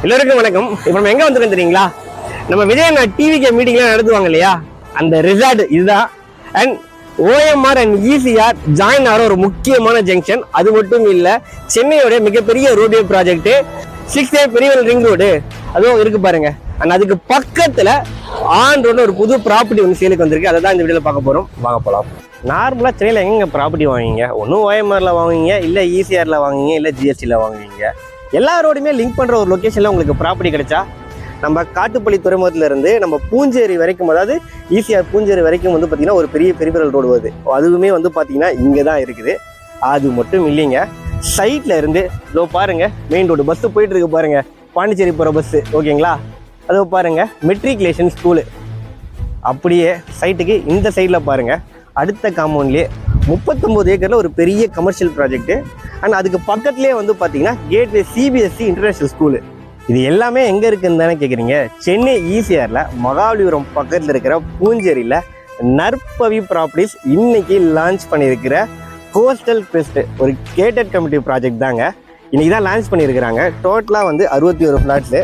எல்லோருக்கும் வணக்கம். இப்போ நம்ம எங்க வந்துருக்கோம் தெரியுங்களா? நம்ம விஜயண்ணா டிவிக்கு மீட்டிங்லாம் நடத்துவாங்க இல்லையா, அந்த ரிசார்ட் இதுதான். And OMR and ECR join ஆகிற ஒரு முக்கியமான ஜங்ஷன். அது மட்டும் இல்லை, சென்னையோட மிகப்பெரிய road project 6A peripheral ring road அதுவும் இருக்கு பாருங்க. அண்ட் அதுக்கு பக்கத்துல ஆன் ரோடு ஒரு புது ப்ராப்பர்ட்டி ஒன்று சேலுக்கு வந்திருக்கு. அதை தான் இந்த வீடியோவில் பார்க்க போறோம். வாங்க போகலாம். நார்மலாக சென்னையில் எங்க ப்ராப்பர்ட்டி வாங்குவீங்க? ஒன்றும் ஓஎம்ஆர்ல வாங்குவீங்க, இல்லை இசிஆர்ல வாங்குவீங்க, இல்லை ஜிஎஸ்டியில் வாங்குவீங்க. எல்லா ரோடுமே லிங்க் பண்ணுற ஒரு லொக்கேஷனில் உங்களுக்கு ப்ராப்பர்ட்டி கிடைச்சா, நம்ம காட்டுப்பள்ளி துறைமுகத்திலிருந்து நம்ம பூஞ்சேரி வரைக்கும், அதாவது ஈசிஆர் பூஞ்சேரி வரைக்கும் வந்து பார்த்தீங்கன்னா ஒரு பெரிய பெரியவரல் ரோடு வருது. அதுவுமே வந்து பார்த்தீங்கன்னா இங்கே தான் இருக்குது. அது மட்டும் இல்லைங்க, சைட்டில் இருந்து இதோ பாருங்க, மெயின் ரோடு பஸ்ஸு போயிட்டு இருக்கு பாருங்க, பாண்டிச்சேரி போகிற பஸ்ஸு. ஓகேங்களா? அதோ பாருங்க மெட்ரிகுலேஷன் ஸ்கூலு. அப்படியே சைட்டுக்கு இந்த சைடில் பாருங்க, அடுத்த காம்பவுண்ட்லேயே 39 ஏக்கரில் ஒரு பெரிய கமர்ஷியல் ப்ராஜெக்ட்டு. அண்ட் அதுக்கு பக்கத்துலேயே வந்து பார்த்தீங்கன்னா கேட்வே சிபிஎஸ்சி இன்டர்நேஷ்னல் ஸ்கூலு. இது எல்லாமே எங்கே இருக்குன்னு தானே கேட்குறீங்க? சென்னை ஈசிஆரில் மகாபலிபுரம் பக்கத்தில் இருக்கிற பூஞ்சேரியில் நற்பவி ப்ராப்பர்ட்டிஸ் இன்னைக்கு லான்ச் பண்ணியிருக்கிற கோஸ்டல் பெஸ்ட் ஒரு கேட்டட் கமிட்டி ப்ராஜெக்ட் தாங்க. இன்னைக்கு தான் லான்ச் பண்ணியிருக்கிறாங்க. டோட்டலாக வந்து 61 ஃப்ளாட்ஸு,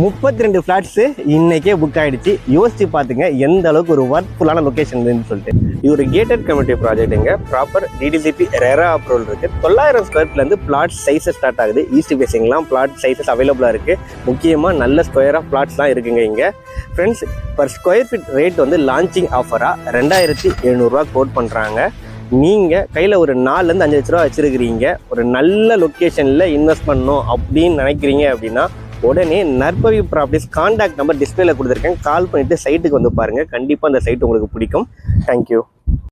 32 ஃப்ளாட்ஸு இன்னைக்கே புக் ஆகிடுச்சு. யோசிச்சு பார்த்துங்க எந்த அளவுக்கு ஒரு ஒர்க்ஃபுல்லான லொக்கேஷன் சொல்லிட்டு. இது ஒரு கேட்டட் கம்யூனிட்டி ப்ராஜெக்ட்டுங்க. ப்ராப்பர் டிடிசிபி ரெரா அப்ரூவல் இருக்குது. 900 ஸ்கொயர் ஃபீட்லேருந்து பிளாட் சைஸஸ் ஸ்டார்ட் ஆகுது. ஈஸ்ட் ஃபேசிங்லாம் பிளாட் சைஸஸ் அவைலபிளாக இருக்குது. முக்கியமாக நல்ல ஸ்கொயர் ஆஃப் பிளாட்ஸ்லாம் இருக்குங்க இங்கே. Friends, per square feet rate வந்து லான்ச்சிங் ஆஃபராக 2700 கோட் பண்ணுறாங்க. நீங்கள் கையில் ஒரு 4-5 லட்ச ரூபா வச்சுருக்கிறீங்க, ஒரு நல்ல லொக்கேஷனில் இன்வெஸ்ட் பண்ணணும் அப்படின்னு நினைக்கிறீங்க அப்படின்னா, உடனே நற்பவி ப்ராப்பர்ட்டிஸ் கான்டாக்ட் நம்பர் டிஸ்பிளேல கொடுத்துருக்கேன். கால் பண்ணிவிட்டு சைட்டுக்கு வந்து பாருங்கள். கண்டிப்பாக அந்த சைட் உங்களுக்கு பிடிக்கும். தேங்க்யூ.